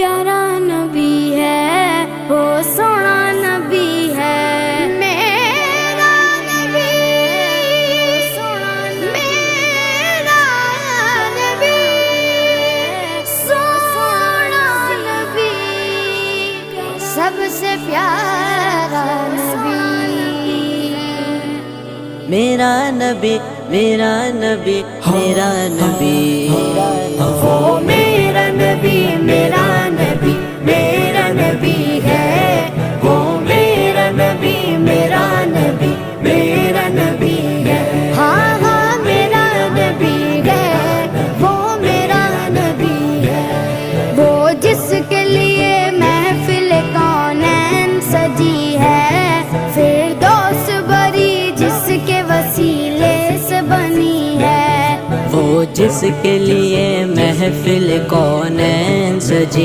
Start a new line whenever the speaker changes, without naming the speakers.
پیارا نبی ہے، وہ سونا نبی ہے، میرا نبی، میرا نبی، سونا نبی، سب سے پیارا نبی،
میرا نبی، میرا نبی، میرا نبی،
وہ میرا نبی، میرا نبی، میرا نبی ہے، وہ میرا نبی، میرا نبی، میرا نبی ہے، ہاں ہاں میرا نبی ہے، وہ میرا نبی ہے، وہ جس کے لیے محفل کونین سجی ہے، فردوس بری جس کے وسیلے سے بنی ہے،
وہ جس کے لیے محفل کونین سجی